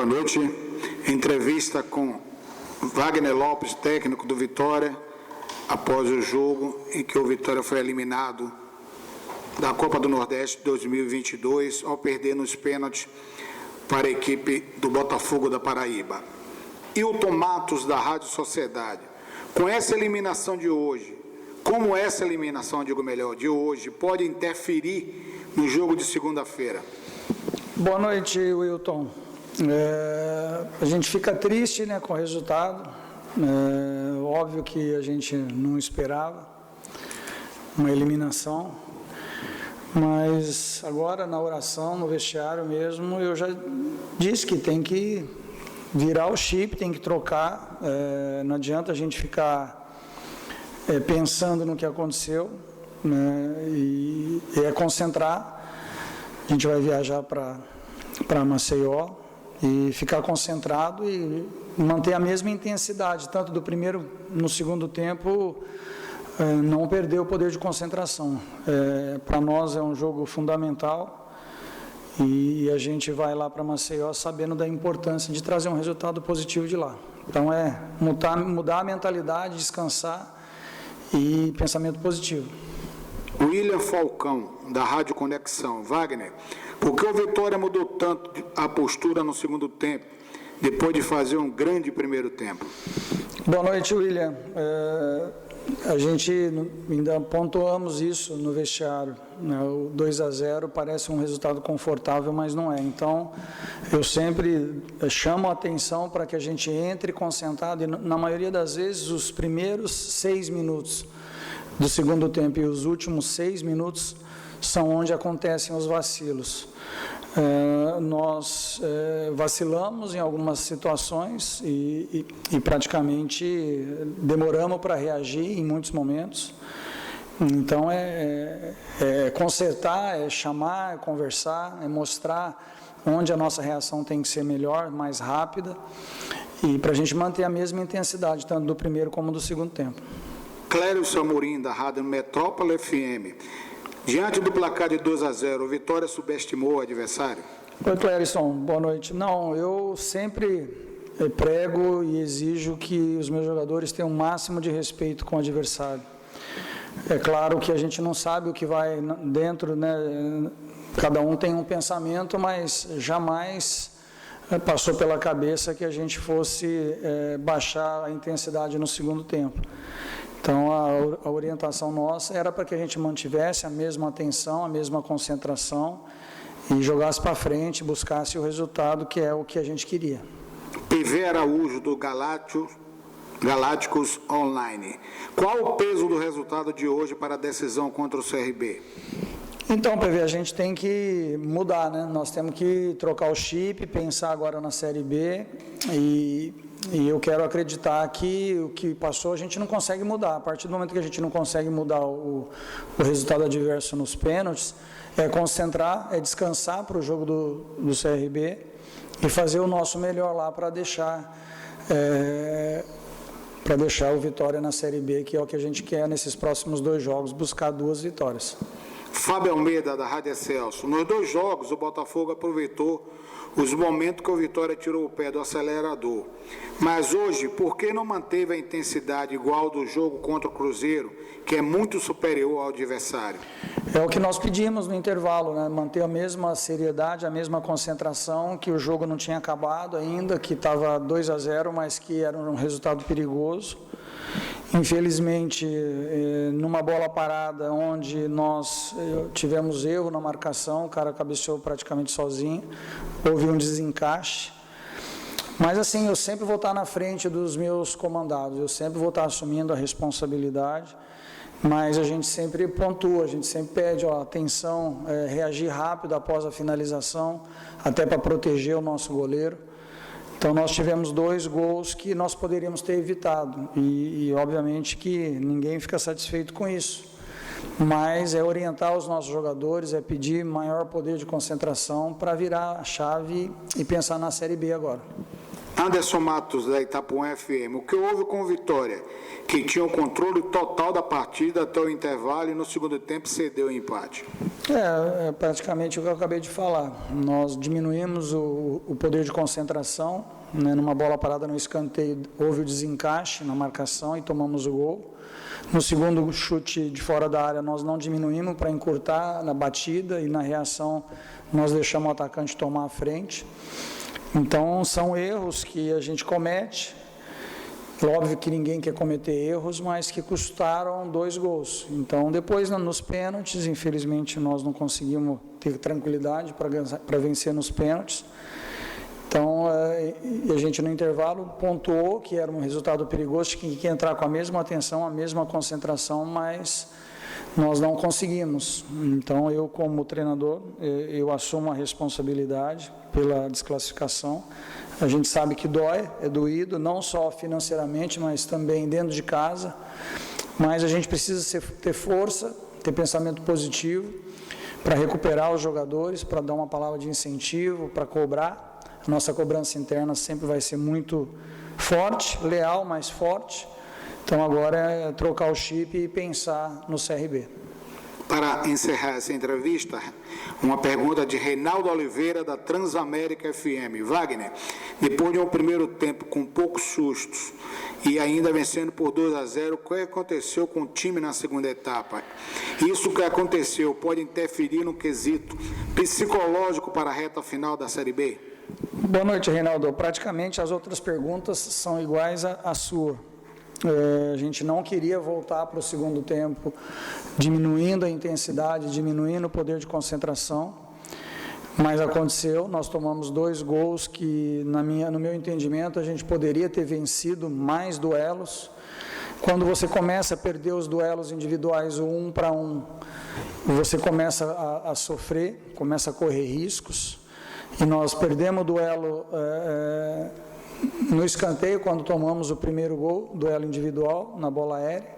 Boa noite. Entrevista com Wagner Lopes, técnico do Vitória, após o jogo em que o Vitória foi eliminado da Copa do Nordeste 2022, ao perder nos pênaltis para a equipe do Botafogo da Paraíba. Hilton Matos, da Rádio Sociedade. Com essa eliminação de hoje, como essa eliminação, digo melhor, de hoje, pode interferir no jogo de segunda-feira? Boa noite, Wilton. A gente fica triste, né, com o resultado. Óbvio que a gente não esperava uma eliminação, mas agora na oração, no vestiário mesmo, eu já disse que tem que virar o chip, tem que trocar. Não adianta a gente ficar pensando no que aconteceu, né, e concentrar. A gente vai viajar para Maceió e ficar concentrado e manter a mesma intensidade, tanto do primeiro no segundo tempo, não perder o poder de concentração. Para nós é um jogo fundamental e a gente vai lá para Maceió sabendo da importância de trazer um resultado positivo de lá. Então mudar a mentalidade, descansar e pensamento positivo. William Falcão, da Rádio Conexão. Wagner, por que o Vitória mudou tanto a postura no segundo tempo, depois de fazer um grande primeiro tempo? Boa noite, William. A gente ainda pontuamos isso no vestiário, né? O 2-0 parece um resultado confortável, mas não é. Então, eu sempre chamo a atenção para que a gente entre concentrado, e na maioria das vezes, os primeiros 6 minutos do segundo tempo e os últimos 6 minutos são onde acontecem os vacilos. Nós vacilamos em algumas situações e praticamente demoramos para reagir em muitos momentos. Então, consertar, chamar, conversar, mostrar onde a nossa reação tem que ser melhor, mais rápida, e para a gente manter a mesma intensidade, tanto do primeiro como do segundo tempo. Clério Samurim, da Rádio Metrópole FM. Diante do placar de 2-0, o Vitória subestimou o adversário? Oi, Clérison, boa noite. Não, eu sempre prego e exijo que os meus jogadores tenham o máximo de respeito com o adversário. É claro que a gente não sabe o que vai dentro, né? Cada um tem um pensamento, mas jamais passou pela cabeça que a gente fosse baixar a intensidade no segundo tempo. Então, a orientação nossa era para que a gente mantivesse a mesma atenção, a mesma concentração e jogasse para frente, buscasse o resultado, que é o que a gente queria. PV Araújo, do Galácticos Online. Qual o peso do resultado de hoje para a decisão contra o CRB? Então, PV, a gente tem que mudar, né? Nós temos que trocar o chip, pensar agora na Série B e eu quero acreditar que o que passou a gente não consegue mudar. A partir do momento que a gente não consegue mudar o resultado adverso nos pênaltis, é concentrar, é descansar para o jogo do CRB e fazer o nosso melhor lá para deixar o Vitória na Série B, que é o que a gente quer nesses próximos 2 jogos, buscar 2 vitórias. Fábio Almeida, da Rádio Excelso. Nos 2 jogos, o Botafogo aproveitou os momentos que o Vitória tirou o pé do acelerador. Mas hoje, por que não manteve a intensidade igual do jogo contra o Cruzeiro, que é muito superior ao adversário? É o que nós pedimos no intervalo, né? Manter a mesma seriedade, a mesma concentração, que o jogo não tinha acabado ainda, que estava 2-0, mas que era um resultado perigoso. Infelizmente, numa bola parada, onde nós tivemos erro na marcação, o cara cabeceou praticamente sozinho, houve um desencaixe. Mas assim, eu sempre vou estar na frente dos meus comandados, eu sempre vou estar assumindo a responsabilidade, mas a gente sempre pontua, a gente sempre pede atenção, reagir rápido após a finalização, até para proteger o nosso goleiro. Então, nós tivemos 2 gols que nós poderíamos ter evitado e obviamente que ninguém fica satisfeito com isso, mas é orientar os nossos jogadores, é pedir maior poder de concentração para virar a chave e pensar na Série B agora. Anderson Matos, da Itapuã FM. O que houve com o Vitória, que tinha o controle total da partida até o intervalo e no segundo tempo cedeu o empate? É praticamente o que eu acabei de falar. Nós diminuímos o poder de concentração, né, numa bola parada no escanteio, houve o desencaixe na marcação e tomamos o gol. No segundo chute de fora da área, nós não diminuímos para encurtar na batida e na reação nós deixamos o atacante tomar a frente. Então, são erros que a gente comete. Óbvio que ninguém quer cometer erros, mas que custaram 2 gols. Então, depois, nos pênaltis, infelizmente, nós não conseguimos ter tranquilidade para vencer nos pênaltis. Então, a gente no intervalo pontuou que era um resultado perigoso, que tinha que entrar com a mesma atenção, a mesma concentração, mas nós não conseguimos. Então, eu como treinador, eu assumo a responsabilidade pela desclassificação. A gente sabe que dói, é doído, não só financeiramente, mas também dentro de casa. Mas a gente precisa ter força, ter pensamento positivo para recuperar os jogadores, para dar uma palavra de incentivo, para cobrar. A nossa cobrança interna sempre vai ser muito forte, leal, mas forte. Então agora é trocar o chip e pensar no CRB. Para encerrar essa entrevista, uma pergunta de Reinaldo Oliveira, da Transamérica FM. Wagner, depois de um primeiro tempo com poucos sustos e ainda vencendo por 2-0, o que aconteceu com o time na segunda etapa? Isso que aconteceu pode interferir no quesito psicológico para a reta final da Série B? Boa noite, Reinaldo. Praticamente as outras perguntas são iguais à sua. A gente não queria voltar para o segundo tempo diminuindo a intensidade, diminuindo o poder de concentração, mas aconteceu. Nós tomamos 2 gols que, no meu entendimento, a gente poderia ter vencido mais duelos. Quando você começa a perder os duelos individuais, o 1 para 1, você começa a sofrer, começa a correr riscos, e nós perdemos o duelo no escanteio, quando tomamos o primeiro gol, duelo individual, na bola aérea,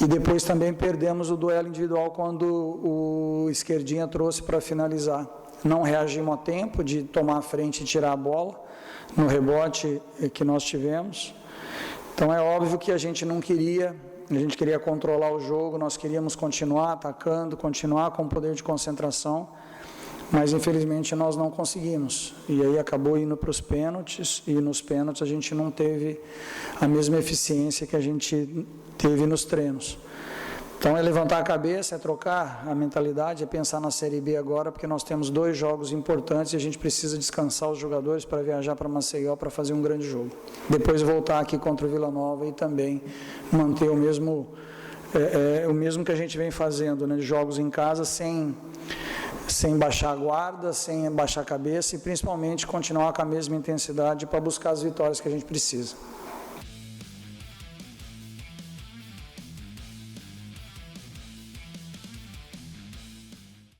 e depois também perdemos o duelo individual quando o esquerdinha trouxe para finalizar. Não reagimos a tempo de tomar a frente e tirar a bola, no rebote que nós tivemos. Então é óbvio que a gente não queria, a gente queria controlar o jogo, nós queríamos continuar atacando, continuar com poder de concentração, mas infelizmente nós não conseguimos, e aí acabou indo para os pênaltis, e nos pênaltis a gente não teve a mesma eficiência que a gente teve nos treinos. Então é levantar a cabeça, é trocar a mentalidade, é pensar na Série B agora, porque nós temos 2 jogos importantes e a gente precisa descansar os jogadores para viajar para Maceió para fazer um grande jogo. Depois voltar aqui contra o Vila Nova e também manter o mesmo que a gente vem fazendo, né, de jogos em casa, sem baixar a guarda, sem baixar a cabeça e principalmente continuar com a mesma intensidade para buscar as vitórias que a gente precisa.